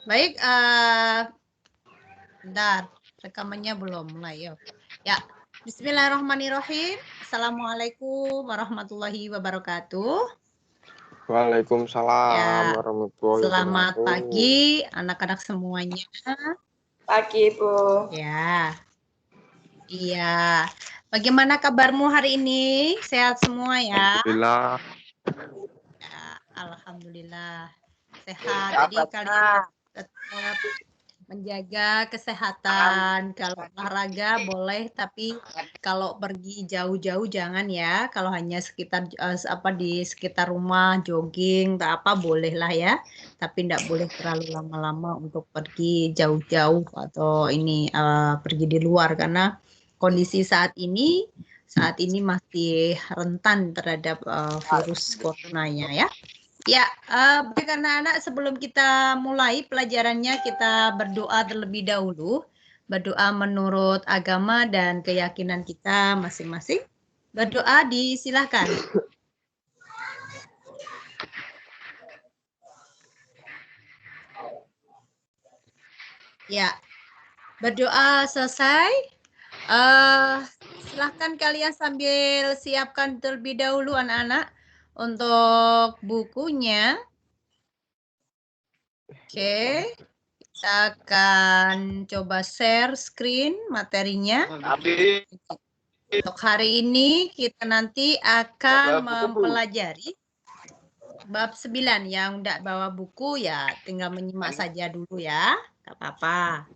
Baik, bentar, rekamannya belum mulai. Yuk. Ya, Bismillahirrahmanirrahim. Assalamualaikum warahmatullahi wabarakatuh. Waalaikumsalam Ya, warahmatullahi selamat wabarakatuh. pagi anak-anak semuanya. Pagi, Bu. Ya, iya. Bagaimana kabarmu hari ini? Sehat semua ya? Alhamdulillah. Ya, alhamdulillah sehat. Jadi kalian tetap menjaga kesehatan. Kalau olahraga boleh, tapi kalau pergi jauh-jauh jangan ya. Kalau hanya sekitar di sekitar rumah jogging tak apa boleh lah ya. Tapi tidak boleh terlalu lama-lama untuk pergi jauh-jauh atau ini pergi di luar karena kondisi saat ini masih rentan terhadap virus coronanya ya. Ya, baik anak-anak, sebelum kita mulai pelajarannya, kita berdoa terlebih dahulu. Berdoa menurut agama dan keyakinan kita masing-masing. Berdoa disilahkan. Ya, berdoa selesai. Silahkan kalian sambil siapkan terlebih dahulu anak-anak untuk bukunya. Oke. Kita akan coba share screen materinya. Untuk hari ini kita nanti akan mempelajari bab 9. Yang tidak bawa buku ya tinggal menyimak saja dulu ya. Gak apa-apa.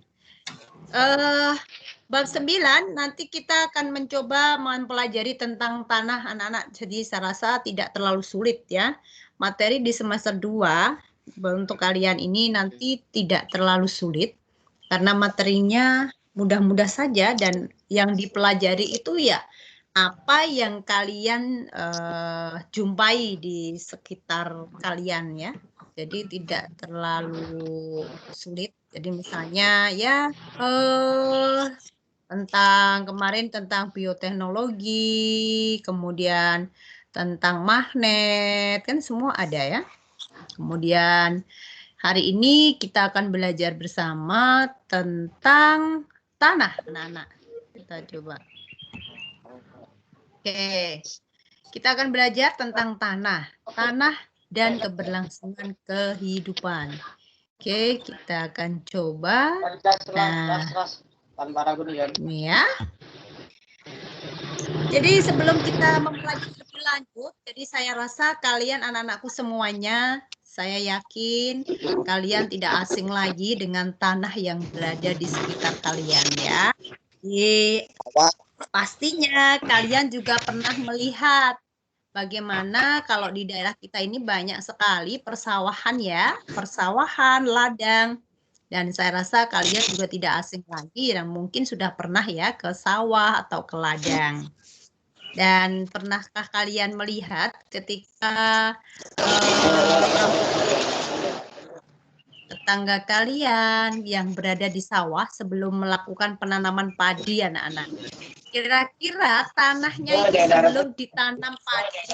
Bab 9 nanti kita akan mencoba mempelajari tentang tanah anak-anak. Jadi saya rasa tidak terlalu sulit ya. Materi di semester 2 untuk kalian ini nanti tidak terlalu sulit karena materinya mudah-mudah saja dan yang dipelajari itu ya apa yang kalian jumpai di sekitar kalian ya. Jadi tidak terlalu sulit. Jadi misalnya ya kemarin tentang bioteknologi, kemudian tentang magnet, kan semua ada ya. Kemudian hari ini kita akan belajar bersama tentang tanah, anak-anak. Kita coba. Oke, kita akan belajar tentang tanah dan keberlangsungan kehidupan. Oke, kita akan coba. Nah, ini ya. Jadi sebelum kita mempelajari lebih lanjut, jadi saya rasa kalian anak-anakku semuanya, saya yakin kalian tidak asing lagi dengan tanah yang berada di sekitar kalian ya. Jadi pastinya kalian juga pernah melihat bagaimana kalau di daerah kita ini banyak sekali persawahan ya, persawahan, ladang. Dan saya rasa kalian juga tidak asing lagi dan mungkin sudah pernah ya ke sawah atau ke ladang. Dan pernahkah kalian melihat ketika tetangga kalian yang berada di sawah sebelum melakukan penanaman padi anak-anak? Kira-kira tanahnya itu sebelum ditanam padi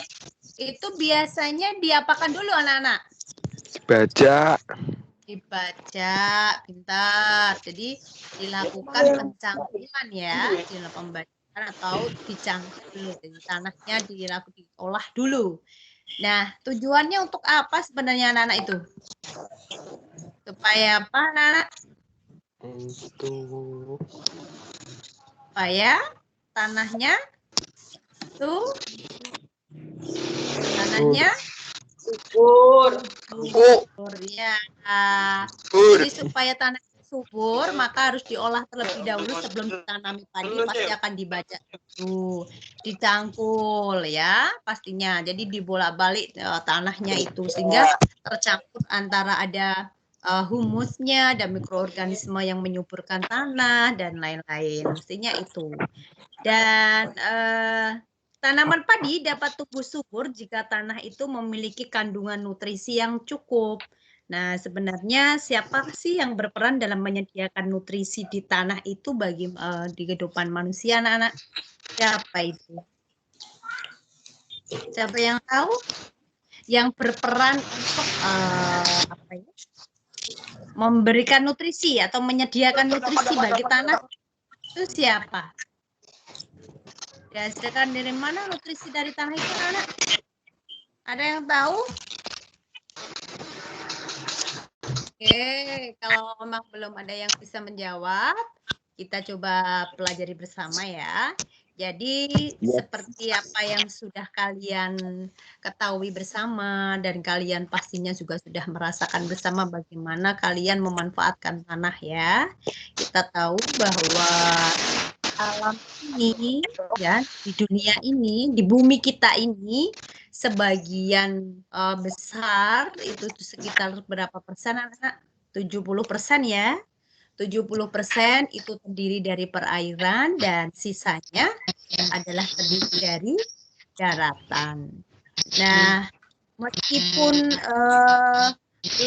itu biasanya diapakan dulu anak-anak? Dibaca, pintar. Jadi dilakukan pencangkulan ya, dilakukan pembacaan atau dicangkul. Jadi tanahnya diolah dulu. Nah, tujuannya untuk apa sebenarnya anak-anak itu? Supaya apa anak-anak? Supaya tanahnya subur ya. Jadi supaya tanah subur maka harus diolah terlebih dahulu sebelum ditanami padi, pasti akan dibaca dulu, dicangkul ya pastinya. Jadi dibolak-balik tanahnya itu sehingga tercampur antara ada humusnya dan mikroorganisme yang menyuburkan tanah dan lain-lain. Mestinya itu. Dan tanaman padi dapat tumbuh subur jika tanah itu memiliki kandungan nutrisi yang cukup. Nah, sebenarnya siapa sih yang berperan dalam menyediakan nutrisi di tanah itu bagi di kehidupan manusia, anak-anak? Siapa itu? Siapa yang tahu? Yang berperan untuk memberikan nutrisi atau menyediakan nutrisi bagi tanah itu siapa? Dihasilkan dari mana nutrisi dari tanah itu, anak? Ada yang tahu? Oke, kalau memang belum ada yang bisa menjawab, kita coba pelajari bersama ya. Jadi seperti apa yang sudah kalian ketahui bersama dan kalian pastinya juga sudah merasakan bersama bagaimana kalian memanfaatkan tanah ya. Kita tahu bahwa alam ini ya, di dunia ini, di bumi kita ini sebagian besar itu sekitar berapa persen, anak? 70% ya. 70% itu terdiri dari perairan dan sisanya adalah terdiri dari daratan. Nah, meskipun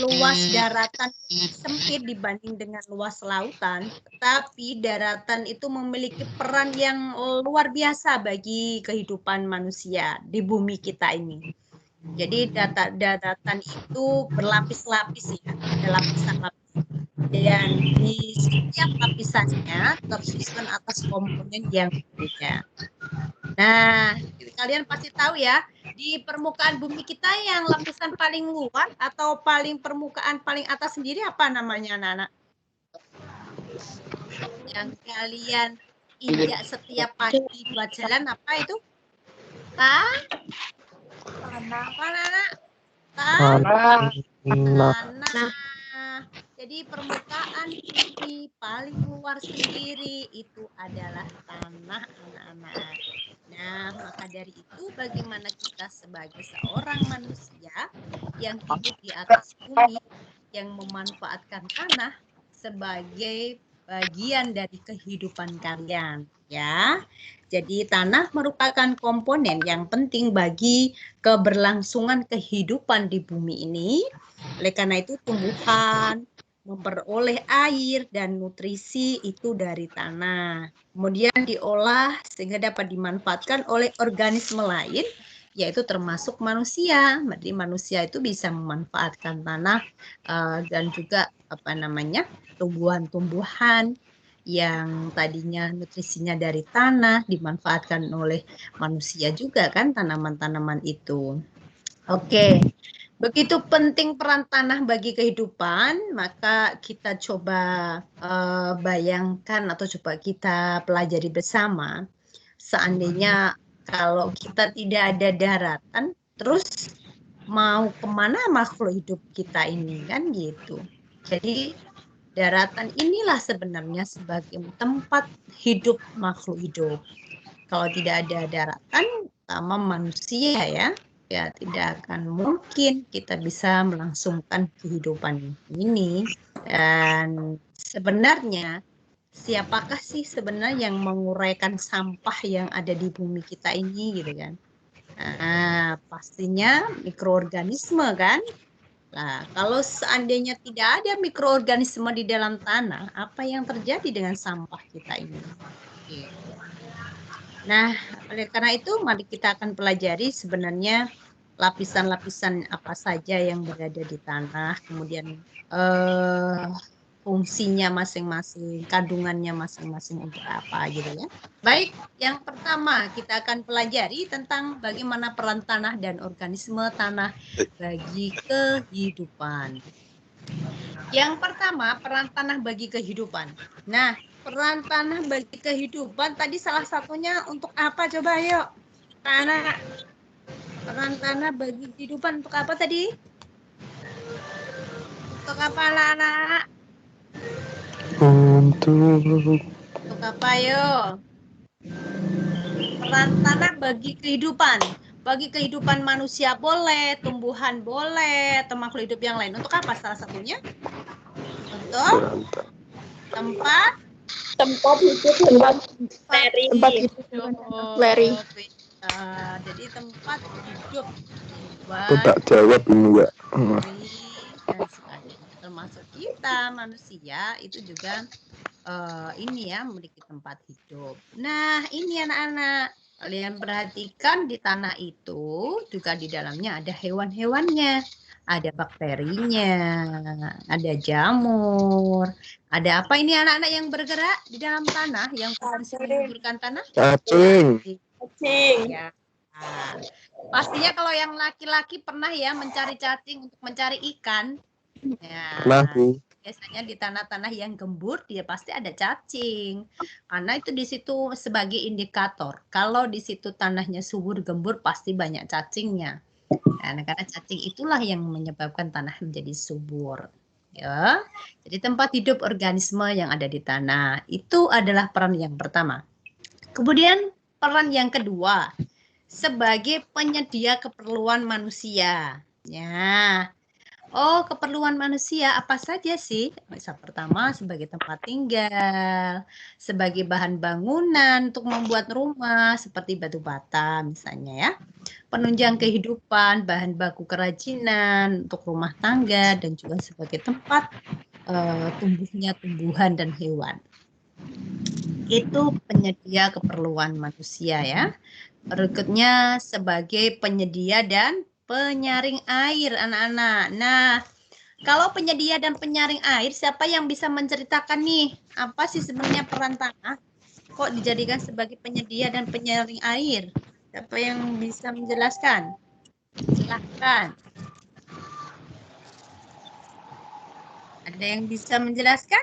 luas daratan sempit dibanding dengan luas lautan, tetapi daratan itu memiliki peran yang luar biasa bagi kehidupan manusia di bumi kita ini. Jadi daratan itu berlapis-lapis ya, ada lapisan-lapisan. Dan di setiap lapisannya tersusun atas komponen yang berbeda. Nah, kalian pasti tahu ya, di permukaan bumi kita yang lapisan paling luar atau permukaan paling atas sendiri apa namanya, anak-anak? Yang kalian injak setiap pagi buat jalan apa itu? Tanah. Apa, anak? Tanah. Jadi permukaan bumi paling luar sendiri itu adalah tanah, anak-anak. Nah, maka dari itu bagaimana kita sebagai seorang manusia yang hidup di atas bumi, yang memanfaatkan tanah sebagai bagian dari kehidupan kalian, ya. Jadi tanah merupakan komponen yang penting bagi keberlangsungan kehidupan di bumi ini. Oleh karena itu tumbuhan memperoleh air dan nutrisi itu dari tanah. Kemudian diolah sehingga dapat dimanfaatkan oleh organisme lain, yaitu termasuk manusia. Jadi manusia itu bisa memanfaatkan tanah dan juga tumbuhan-tumbuhan yang tadinya nutrisinya dari tanah dimanfaatkan oleh manusia juga kan tanaman-tanaman itu. Oke. Begitu penting peran tanah bagi kehidupan, maka kita coba bayangkan atau coba kita pelajari bersama. Seandainya kalau kita tidak ada daratan, terus mau kemana makhluk hidup kita ini kan gitu. Jadi daratan inilah sebenarnya sebagai tempat hidup makhluk hidup. Kalau tidak ada daratan, sama manusia ya tidak akan mungkin kita bisa melangsungkan kehidupan ini. Dan sebenarnya siapakah sih sebenarnya yang menguraikan sampah yang ada di bumi kita ini gitu kan? Nah, pastinya mikroorganisme kan? Nah, kalau seandainya tidak ada mikroorganisme di dalam tanah, apa yang terjadi dengan sampah kita ini? Gitu. Nah, oleh karena itu mari kita akan pelajari sebenarnya lapisan-lapisan apa saja yang berada di tanah, kemudian fungsinya masing-masing, kandungannya masing-masing untuk apa gitu ya. Baik, yang pertama kita akan pelajari tentang bagaimana peran tanah dan organisme tanah bagi kehidupan. Yang pertama, peran tanah bagi kehidupan. Nah, peran tanah bagi kehidupan tadi salah satunya untuk apa coba yuk? Anak, peran tanah bagi kehidupan untuk apa tadi? Untuk apa anak-anak? Untuk apa yuk? Peran tanah bagi kehidupan. Bagi kehidupan manusia boleh, tumbuhan boleh, atau makhluk hidup yang lain. Untuk apa salah satunya? Untuk tempat hidup hewan Larry. Tempat hidup Larry. Jadi tempat hidup Aku tak jawab ini Mbak. dan sebagainya. Termasuk kita manusia itu juga ini ya memiliki tempat hidup. Nah ini anak-anak kalian perhatikan di tanah itu juga di dalamnya ada hewan-hewannya. ada bakterinya, ada jamur, ada apa ini anak-anak yang bergerak di dalam tanah yang berfungsi menyuburkan tanah? Cacing. Cacing. Ya. Nah, pastinya kalau yang laki-laki pernah ya mencari cacing untuk mencari ikan. Ya, Pernah, Bu. biasanya di tanah-tanah yang gembur dia pasti ada cacing. Karena itu di situ sebagai indikator. Kalau di situ tanahnya subur gembur pasti banyak cacingnya. Nah, karena cacing itulah yang menyebabkan tanah menjadi subur. Ya. Jadi tempat hidup organisme yang ada di tanah itu adalah peran yang pertama. Kemudian peran yang kedua sebagai penyedia keperluan manusia. Ya. Oh, keperluan manusia apa saja sih? Misal pertama sebagai tempat tinggal, sebagai bahan bangunan untuk membuat rumah seperti batu bata misalnya ya. Penunjang kehidupan, bahan baku kerajinan untuk rumah tangga dan juga sebagai tempat tumbuhnya tumbuhan dan hewan. Itu penyedia keperluan manusia ya. Berikutnya sebagai penyedia dan penyaring air anak-anak. Nah, kalau penyedia dan penyaring air, siapa yang bisa menceritakan nih? Apa sih sebenarnya peran tanah? Kok dijadikan sebagai penyedia dan penyaring air? Siapa yang bisa menjelaskan? Silahkan. Ada yang bisa menjelaskan?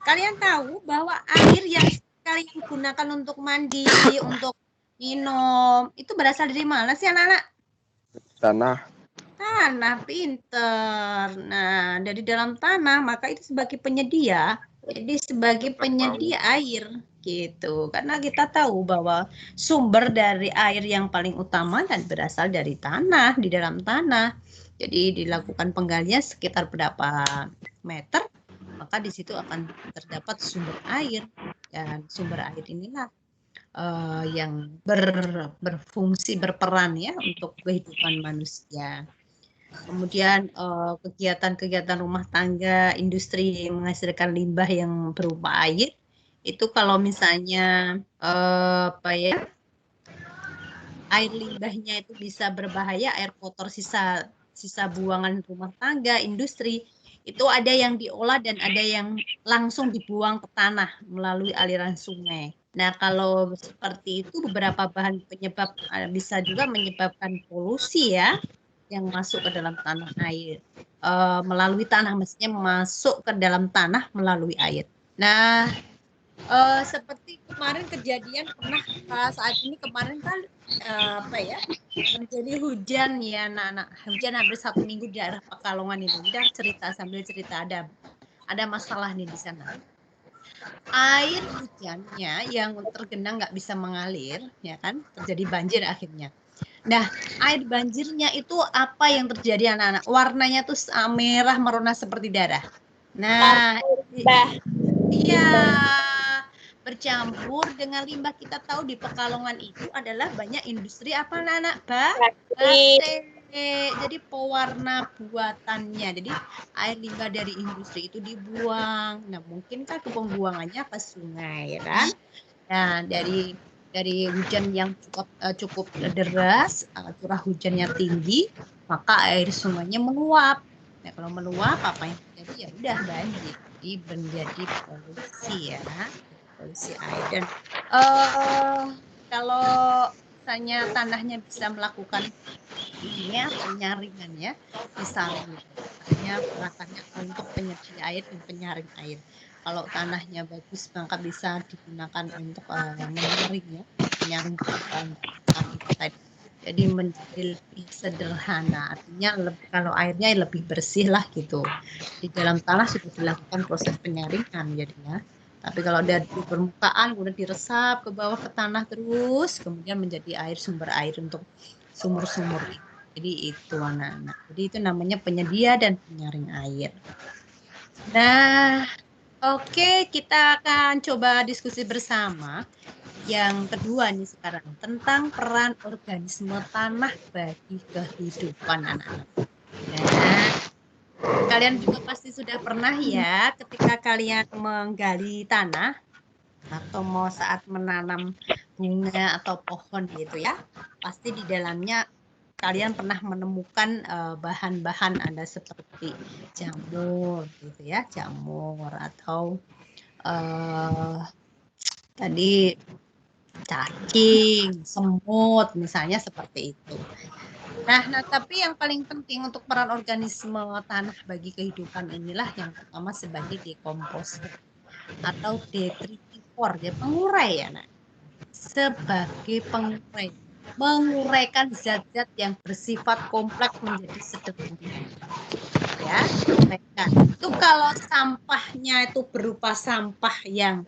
Kalian tahu bahwa air yang kalian gunakan untuk mandi, untuk minum, itu berasal dari mana sih anak-anak? Tanah. Tanah, pinter. Nah, dari dalam tanah, maka itu sebagai penyedia. Jadi sebagai penyedia air gitu. Karena kita tahu bahwa sumber dari air yang paling utama dan berasal dari tanah, di dalam tanah. Jadi dilakukan penggalian sekitar berapa meter, maka di situ akan terdapat sumber air. Dan sumber air inilah yang berfungsi, berperan ya untuk kehidupan manusia. Kemudian kegiatan-kegiatan rumah tangga, industri menghasilkan limbah yang berupa air. Itu kalau misalnya apa ya, air limbahnya itu bisa berbahaya, air kotor sisa buangan rumah tangga, industri, itu ada yang diolah dan ada yang langsung dibuang ke tanah melalui aliran sungai. Nah, kalau seperti itu beberapa bahan penyebab bisa juga menyebabkan polusi ya, yang masuk ke dalam tanah air. Melalui tanah, maksudnya masuk ke dalam tanah melalui air. Nah, seperti kemarin kejadian pernah saat ini kemarin kan apa ya, terjadi hujan ya anak-anak. Hujan hampir 1 minggu di daerah Pekalongan itu. Kita cerita sambil cerita ada masalah nih di sana. Air hujannya yang tergenang nggak bisa mengalir, ya kan? Terjadi banjir akhirnya. Nah, air banjirnya itu apa yang terjadi anak-anak? Warnanya tuh merah merona seperti darah. Nah, iya, bercampur dengan limbah. Kita tahu di Pekalongan itu adalah banyak industri apa anak-anak? Batik. Jadi pewarna buatannya. Jadi air limbah dari industri itu dibuang. Nah, mungkin kan pembuangannya ke sungai, ya kan? Nah, dari hujan yang cukup deras, curah hujannya tinggi, maka air sungainya meluap. Nah, kalau meluap apa yang terjadi? Ya udah banjir. Jadi menjadi polusi ya, polusi air. Dan kalau misalnya tanahnya bisa melakukan ini ya, penyaringan ya, disaring. Artinya perakannya untuk penyedia air dan penyaring air. Kalau tanahnya bagus maka bisa digunakan untuk menyaring ya, menyaring tadi. Jadi menjadi lebih sederhana, artinya kalau airnya lebih bersih lah gitu. Di dalam tanah sudah dilakukan proses penyaringan jadinya. Tapi kalau dari permukaan udah diresap ke bawah ke tanah terus, kemudian menjadi air, sumber air untuk sumur-sumur itu. Jadi itu anak-anak. Jadi itu namanya penyedia dan penyaring air. Nah, oke, kita akan coba diskusi bersama. Yang kedua nih sekarang tentang peran organisme tanah bagi kehidupan anak-anak. Nah, kalian juga pasti sudah pernah ya ketika kalian menggali tanah atau mau saat menanam bunga atau pohon gitu ya, pasti di dalamnya kalian pernah menemukan bahan-bahan ada seperti jamur gitu ya, jamur atau tadi cacing, semut misalnya seperti itu. Nah, tapi yang paling penting untuk peran organisme tanah bagi kehidupan inilah yang pertama sebagai dekomposer atau detritivor, ya pengurai ya, Nak. Sebagai pengurai, menguraikan zat-zat yang bersifat kompleks menjadi sederhana. Ya, uraikan. Itu kalau sampahnya itu berupa sampah yang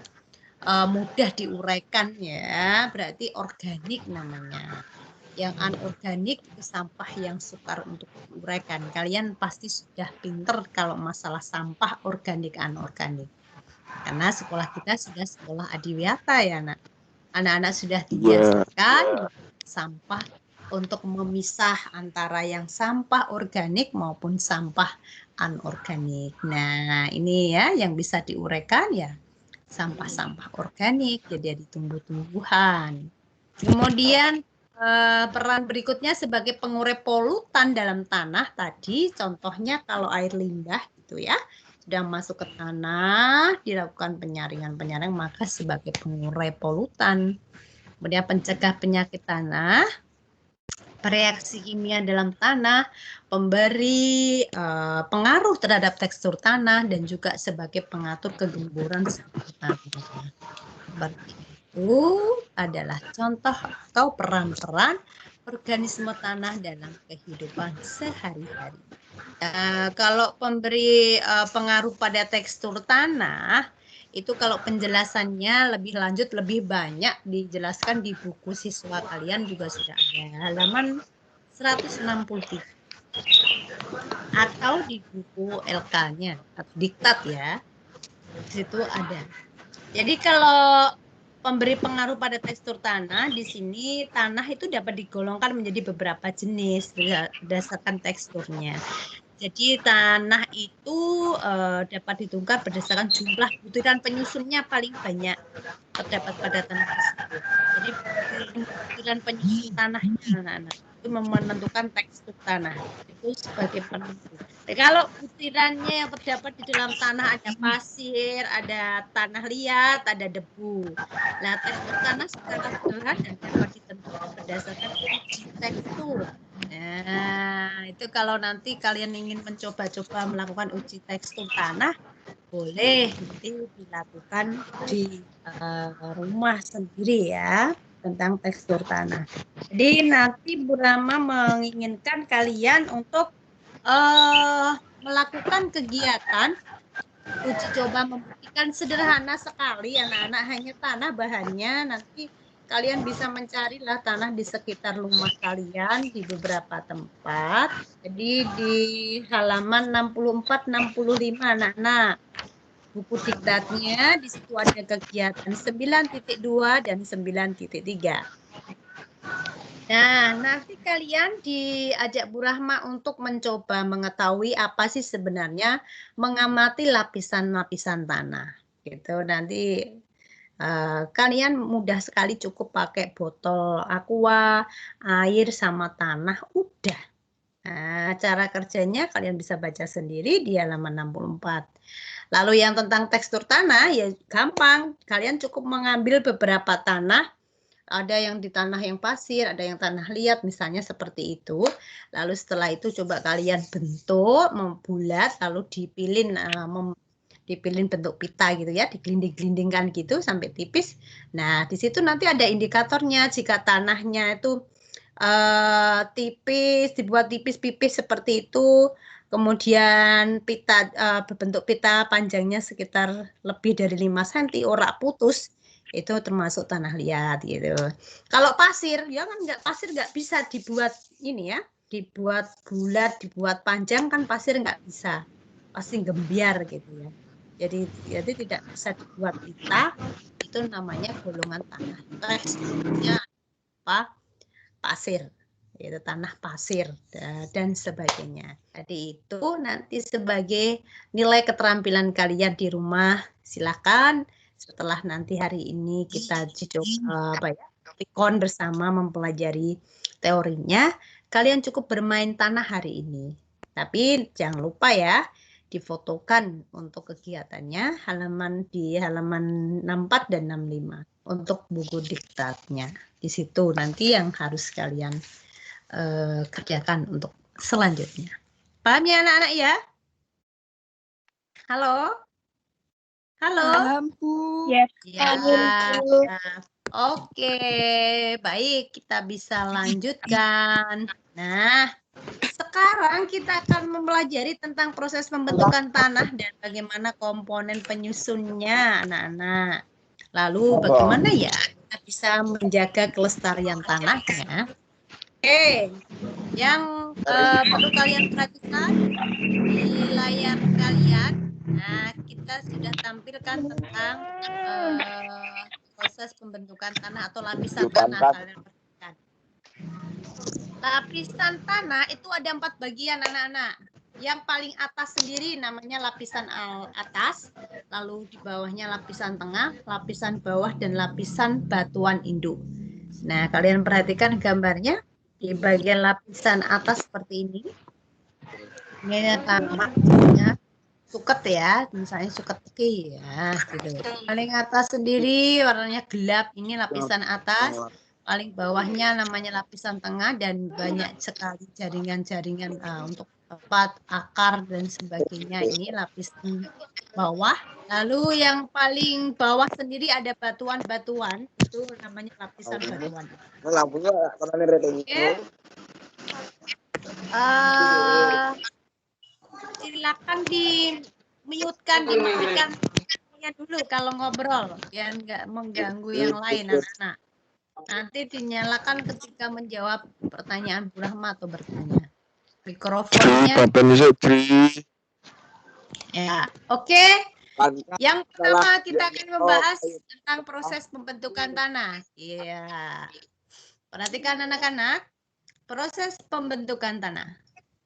mudah diuraikan ya, berarti organik namanya. Yang anorganik itu sampah yang sukar untuk diuraikan. Kalian pasti sudah pinter kalau masalah sampah organik anorganik. Karena sekolah kita sudah sekolah adiwiyata ya, Nak. Anak-anak sudah dibiasakan sampah untuk memisah antara yang sampah organik maupun sampah anorganik. Nah, ini ya yang bisa diuraikan ya sampah-sampah organik, jadi di tumbuh-tumbuhan. Kemudian peran berikutnya sebagai pengurai polutan dalam tanah tadi, contohnya kalau air limbah gitu ya, sudah masuk ke tanah, dilakukan penyaringan, maka sebagai pengurai polutan. Kemudian pencegah penyakit tanah, reaksi kimia dalam tanah, pemberi pengaruh terhadap tekstur tanah, dan juga sebagai pengatur kegemburan tanah. Seperti itu adalah contoh atau peran-peran organisme tanah dalam kehidupan sehari-hari. Kalau pemberi pengaruh pada tekstur tanah, itu kalau penjelasannya lebih lanjut, lebih banyak dijelaskan di buku siswa kalian juga sudah ada, halaman 163. Atau di buku LK-nya, atau diktat ya, di situ ada. Jadi kalau pemberi pengaruh pada tekstur tanah, di sini tanah itu dapat digolongkan menjadi beberapa jenis berdasarkan teksturnya. Jadi tanah itu dapat ditentukan berdasarkan jumlah butiran penyusunnya paling banyak terdapat pada tanah tersebut. Jadi butiran penyusun tanahnya anak-anak itu menentukan tekstur tanah itu sebagai penentu. Kalau butirannya yang terdapat di dalam tanah ada pasir, ada tanah liat, ada debu. Nah, tekstur tanah secara sederhana dapat ditentukan berdasarkan uji tekstur. Nah, itu kalau nanti kalian ingin mencoba-coba melakukan uji tekstur tanah, boleh nanti dilakukan di rumah sendiri ya, tentang tekstur tanah. Jadi nanti Bu Rama menginginkan kalian untuk melakukan kegiatan uji coba membuktikan sederhana sekali anak-anak, hanya tanah bahannya. Nanti kalian bisa mencarilah tanah di sekitar rumah kalian di beberapa tempat. Jadi di halaman 64-65 anak-anak. Buku diktatnya di situ ada kegiatan 9.2 dan 9.3. Nah, nanti kalian diajak Bu Rahma untuk mencoba mengetahui apa sih sebenarnya mengamati lapisan-lapisan tanah. Gitu. Nanti kalian mudah sekali cukup pakai botol aqua, air sama tanah, udah. Nah, cara kerjanya kalian bisa baca sendiri di halaman 64. Lalu yang tentang tekstur tanah ya gampang. Kalian cukup mengambil beberapa tanah. Ada yang di tanah yang pasir, ada yang tanah liat, misalnya seperti itu. Lalu setelah itu coba kalian bentuk membulat, lalu dipilin bentuk pita gitu ya, digelinding-gelindingkan gitu sampai tipis. Nah, di situ nanti ada indikatornya. Jika tanahnya itu tipis, dibuat tipis-pipis seperti itu, kemudian pita berbentuk pita panjangnya sekitar lebih dari 5 cm, ora putus, itu termasuk tanah liat gitu. Kalau pasir, ya kan pasir nggak bisa dibuat ini ya, dibuat bulat, dibuat panjang kan pasir nggak bisa, pasti gembiar gitu ya. Jadi tidak bisa dibuat pita, itu namanya golongan tanah. Teksturnya apa? Pasir, itu tanah pasir dan sebagainya. Jadi itu nanti sebagai nilai keterampilan kalian di rumah. Silakan setelah nanti hari ini kita pikon bersama mempelajari teorinya, kalian cukup bermain tanah hari ini. Tapi jangan lupa ya, difotokan untuk kegiatannya di halaman 64 dan 65 untuk buku diktatnya. Di situ nanti yang harus kalian kerjakan untuk selanjutnya. Paham ya anak-anak ya? Halo? Halo? Paham, Bu. Yes. Ya. Oke, baik, kita bisa lanjutkan. Nah, sekarang kita akan mempelajari tentang proses pembentukan tanah dan bagaimana komponen penyusunnya, anak-anak. Lalu bagaimana ya kita bisa menjaga kelestarian tanahnya? Oke, yang perlu kalian perhatikan di layar kalian. Nah, kita sudah tampilkan tentang proses pembentukan tanah atau lapisan tanah. Kalian perhatikan. Lapisan tanah itu ada 4 bagian, anak-anak. Yang paling atas sendiri namanya lapisan atas, lalu di bawahnya lapisan tengah, lapisan bawah, dan lapisan batuan induk. Nah, kalian perhatikan gambarnya. Di bagian lapisan atas seperti ini. Ini tanahnya suket ya, misalnya suket ya, gitu. Paling atas sendiri warnanya gelap, ini lapisan atas. Paling bawahnya namanya lapisan tengah dan banyak sekali jaringan-jaringan untuk tempat akar dan sebagainya. Ini lapisan bawah. Lalu yang paling bawah sendiri ada batuan-batuan, itu namanya lapisan batuan. Oke. Silakan dimatikan dulu kalau ngobrol, biar nggak mengganggu yang lain, anak-anak. Nanti dinyalakan ketika menjawab pertanyaan Bu Rahma atau bertanya. Mikrofonnya. Ya, oke. Yang pertama kita akan membahas tentang proses pembentukan tanah. Iya. Perhatikan anak-anak, proses pembentukan tanah.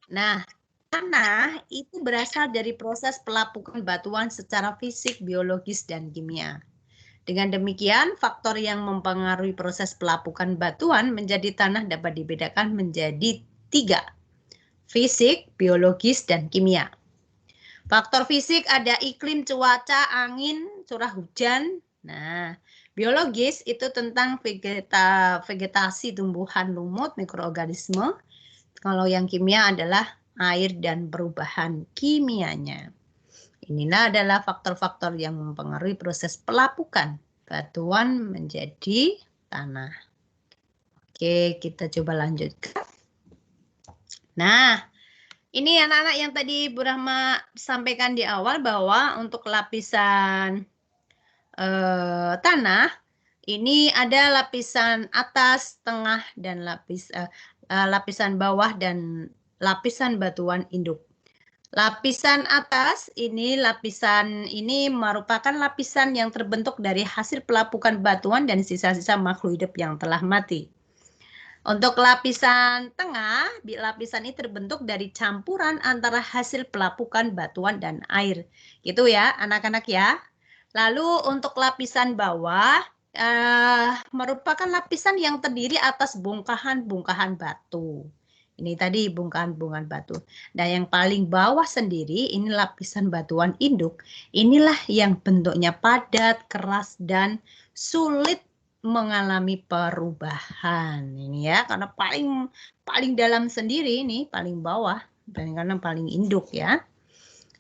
Nah, tanah itu berasal dari proses pelapukan batuan secara fisik, biologis, dan kimia. Dengan demikian, faktor yang mempengaruhi proses pelapukan batuan menjadi tanah dapat dibedakan menjadi 3. Fisik, biologis, dan kimia. Faktor fisik ada iklim, cuaca, angin, curah hujan. Nah, biologis itu tentang vegetasi, tumbuhan, lumut, mikroorganisme. Kalau yang kimia adalah air dan perubahan kimianya. Inilah adalah faktor-faktor yang mempengaruhi proses pelapukan batuan menjadi tanah. Oke, kita coba lanjutkan. Nah, ini anak-anak yang tadi Bu Rahma sampaikan di awal bahwa untuk lapisan tanah, ini ada lapisan atas, tengah, dan lapisan bawah dan lapisan batuan induk. Lapisan atas ini merupakan lapisan yang terbentuk dari hasil pelapukan batuan dan sisa-sisa makhluk hidup yang telah mati. Untuk lapisan tengah, lapisan ini terbentuk dari campuran antara hasil pelapukan batuan dan air. Gitu ya, anak-anak ya. Lalu untuk lapisan bawah merupakan lapisan yang terdiri atas bongkahan-bongkahan batu. Ini tadi bongkahan-bongkahan batu. Nah, yang paling bawah sendiri ini lapisan batuan induk. Inilah yang bentuknya padat, keras, dan sulit mengalami perubahan. Ini ya, karena paling dalam sendiri ini paling bawah, dan karena paling induk ya.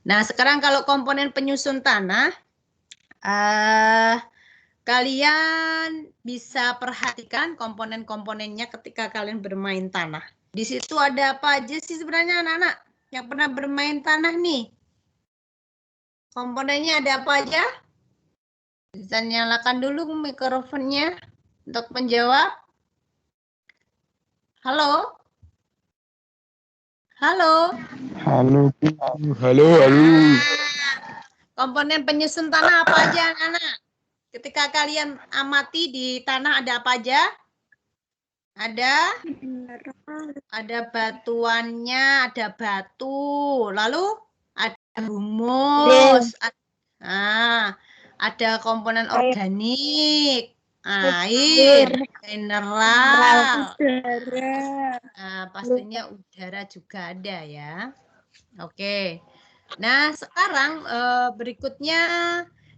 Nah, sekarang kalau komponen penyusun tanah, kalian bisa perhatikan komponen-komponennya ketika kalian bermain tanah. Di situ ada apa aja sih sebenarnya anak-anak yang pernah bermain tanah nih? Komponennya ada apa aja? Bisa nyalakan dulu mikrofonnya untuk menjawab. Halo? Halo? Halo. Halo. Komponen penyusun tanah apa aja anak-anak? Ketika kalian amati di tanah ada apa aja? Ada batuannya, ada batu, lalu ada humus, ada komponen organik, Air, mineral. udara. Pastinya udara juga ada ya. Oke. Nah, sekarang berikutnya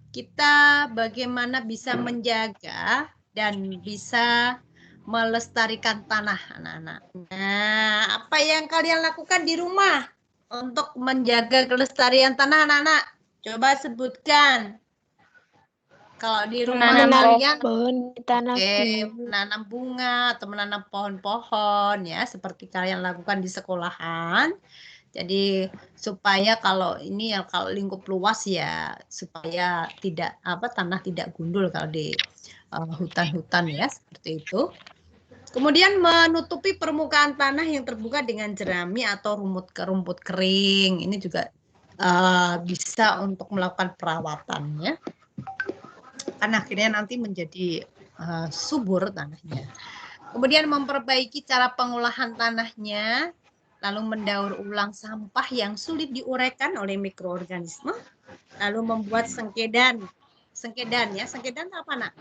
kita bagaimana bisa menjaga dan bisa melestarikan tanah, anak-anak. Nah, apa yang kalian lakukan di rumah untuk menjaga kelestarian tanah, anak-anak? Coba sebutkan. Kalau di rumah kalian, pohon di tanah. menanam bunga atau menanam pohon-pohon ya, seperti kalian lakukan di sekolahan. Jadi supaya kalau ini ya, kalau lingkup luas ya, supaya tidak tanah tidak gundul kalau di hutan-hutan ya, seperti itu. Kemudian menutupi permukaan tanah yang terbuka dengan jerami atau rumput kering. Ini juga bisa untuk melakukan perawatan ya. Kan akhirnya nanti menjadi subur tanahnya. Kemudian memperbaiki cara pengolahan tanahnya, lalu mendaur ulang sampah yang sulit diuraikan oleh mikroorganisme, lalu membuat sengkedan. Sengkedan ya, sengkedan apa nak?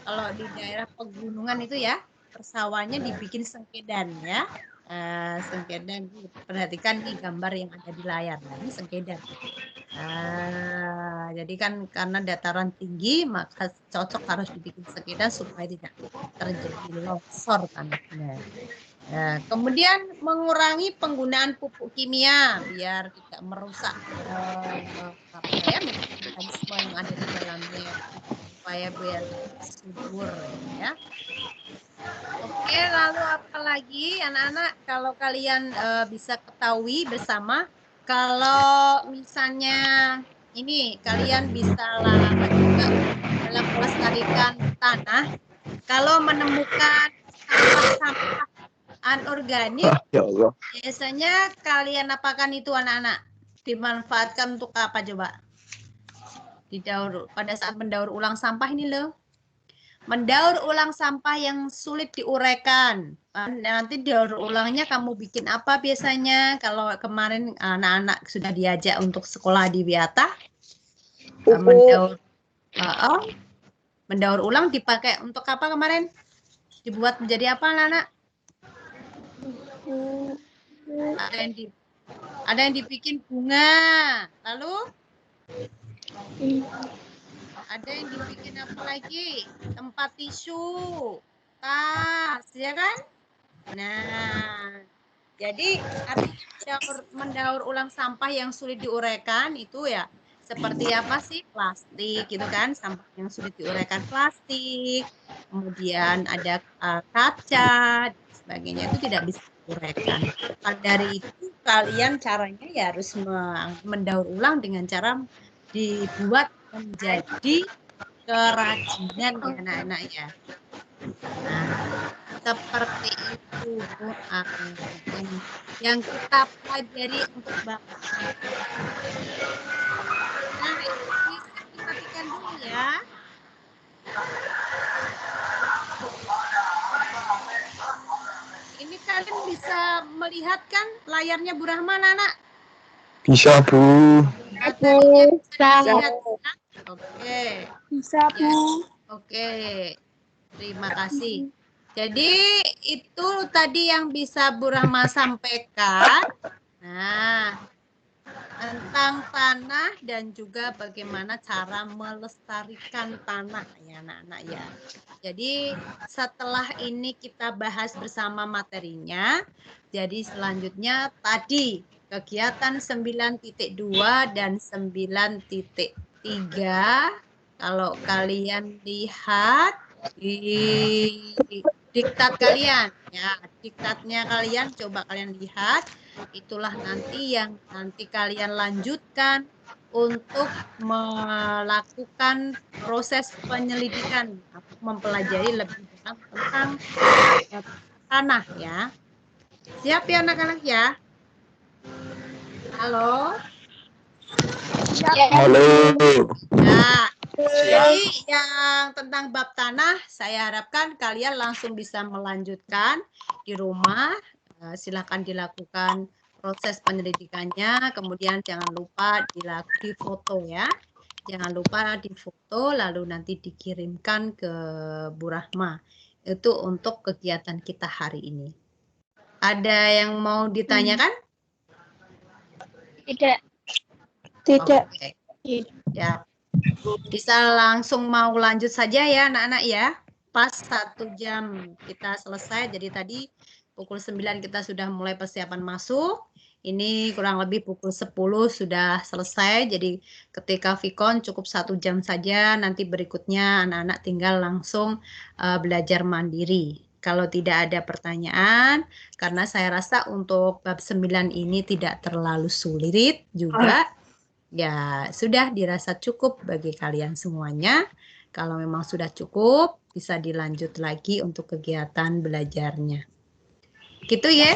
Kalau di daerah pegunungan itu ya, persawahannya dibikin sengkedan ya. Sengkedan, perhatikan nih gambar yang ada di layar. Nah, ini sengkedan. Jadi kan karena dataran tinggi maka cocok harus dibikin sengkedan supaya tidak terjadi longsor tanahnya. Kemudian mengurangi penggunaan pupuk kimia biar tidak merusak mekanisme yang ada di dalamnya supaya biar subur ya. Oke, lalu apa lagi anak-anak kalau kalian bisa ketahui bersama kalau misalnya ini kalian bisa juga dalam melestarikan tanah kalau menemukan sampah-sampah anorganik Ya Allah. biasanya kalian apakan itu anak-anak? Dimanfaatkan untuk apa coba? Pada saat mendaur ulang sampah ini loh. Mendaur ulang sampah yang sulit diuraikan. Nanti daur ulangnya kamu bikin apa biasanya? Kalau kemarin anak-anak sudah diajak untuk sekolah di Wiata, mendaur ulang dipakai untuk apa kemarin? Dibuat menjadi apa anak-anak? Ada yang dibikin bunga. Lalu? Ada yang dibikin apa lagi? Tempat tisu, tas, ya kan? Nah, jadi artinya mendaur ulang sampah yang sulit diuraikan itu ya seperti apa sih? Plastik gitu kan, sampah yang sulit diuraikan plastik, kemudian ada kaca, dan sebagainya itu tidak bisa diuraikan. Dari itu kalian caranya ya harus mendaur ulang dengan cara dibuat menjadi kerajinan ya anak-anak ya. Nah, seperti itu yang kita pelajari untuk bangsa. Nah, itu bisa diperhatikan dulu ya. Ini kalian bisa melihat kan layarnya Bu Rahman, anak? Bisa, Bu. Bisa. Oke. Bisa, Bu. Ya. Oke. Terima kasih. Jadi itu tadi yang bisa Bu Rahma sampaikan. Nah, tentang tanah dan juga bagaimana cara melestarikan tanah ya anak-anak ya. Jadi setelah ini kita bahas bersama materinya. Jadi selanjutnya tadi kegiatan 9.2 dan 9.3 kalau kalian lihat di diktat kalian ya, diktatnya kalian coba kalian lihat, itulah nanti yang nanti kalian lanjutkan untuk melakukan proses penyelidikan atau mempelajari lebih dalam tentang tanah ya. Siap ya anak-anak ya? Halo? Halo. Ya. Jadi yang tentang bab tanah, saya harapkan kalian langsung bisa melanjutkan di rumah. Silakan dilakukan proses penyelidikannya, kemudian jangan lupa difoto ya. Jangan lupa difoto lalu nanti dikirimkan ke Bu Rahma. Itu untuk kegiatan kita hari ini. Ada yang mau ditanyakan? Tidak. Tidak. Oke. Ya. Bisa langsung mau lanjut saja ya anak-anak ya. Pas 1 jam kita selesai. Jadi tadi pukul 9 kita sudah mulai persiapan masuk. Ini kurang lebih pukul 10 sudah selesai. Jadi ketika Vicon cukup 1 jam saja. Nanti berikutnya anak-anak tinggal langsung belajar mandiri. Kalau tidak ada pertanyaan, karena saya rasa untuk bab 9 ini tidak terlalu sulit juga. Ya, sudah dirasa cukup bagi kalian semuanya. Kalau memang sudah cukup, bisa dilanjut lagi untuk kegiatan belajarnya. Gitu ya?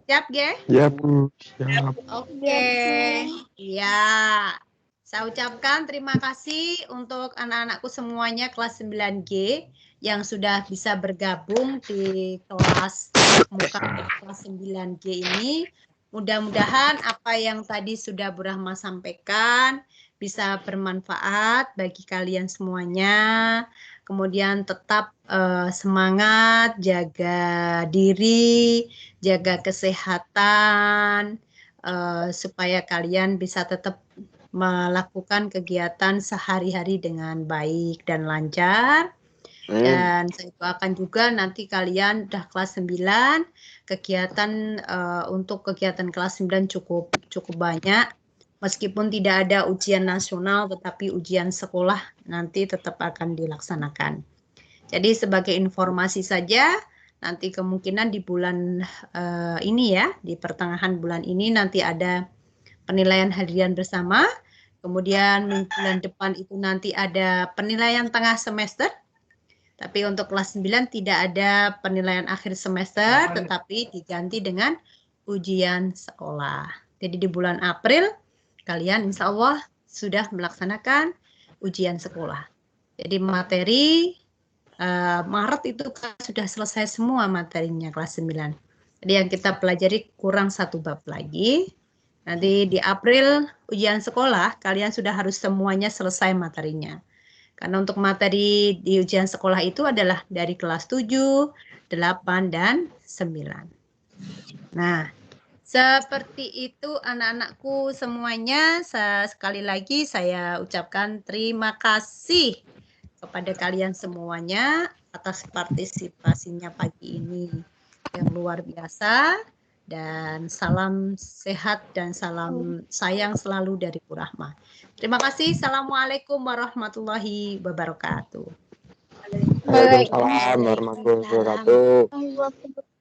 Siap ya? Ya, Bu. Siap. Oke. Ya. Saya ucapkan terima kasih untuk anak-anakku semuanya kelas 9G yang sudah bisa bergabung di kelas muka kelas 9G ini. Mudah-mudahan apa yang tadi sudah Bu Rahma sampaikan bisa bermanfaat bagi kalian semuanya. Kemudian tetap semangat, jaga diri, jaga kesehatan, supaya kalian bisa tetap melakukan kegiatan sehari-hari dengan baik dan lancar. Dan saya doakan juga nanti kalian udah kelas 9, kegiatan untuk kegiatan kelas 9 cukup banyak. Meskipun tidak ada ujian nasional, tetapi ujian sekolah nanti tetap akan dilaksanakan. Jadi sebagai informasi saja, nanti kemungkinan di bulan ini ya, di pertengahan bulan ini nanti ada penilaian harian bersama. Kemudian bulan depan itu nanti ada penilaian tengah semester. Tapi untuk kelas 9 tidak ada penilaian akhir semester, tetapi diganti dengan ujian sekolah. Jadi di bulan April, kalian insya Allah sudah melaksanakan ujian sekolah. Jadi materi Maret itu sudah selesai semua materinya kelas 9. Jadi yang kita pelajari kurang 1 bab lagi. Nanti di April ujian sekolah, kalian sudah harus semuanya selesai materinya. Karena untuk materi di ujian sekolah itu adalah dari kelas 7, 8, dan 9. Nah, seperti itu anak-anakku semuanya. Sekali lagi saya ucapkan terima kasih kepada kalian semuanya atas partisipasinya pagi ini yang luar biasa. Dan salam sehat dan salam sayang selalu dari Bu Rahma. Terima kasih. Assalamualaikum warahmatullahi wabarakatuh. Waalaikumsalam warahmatullahi wabarakatuh.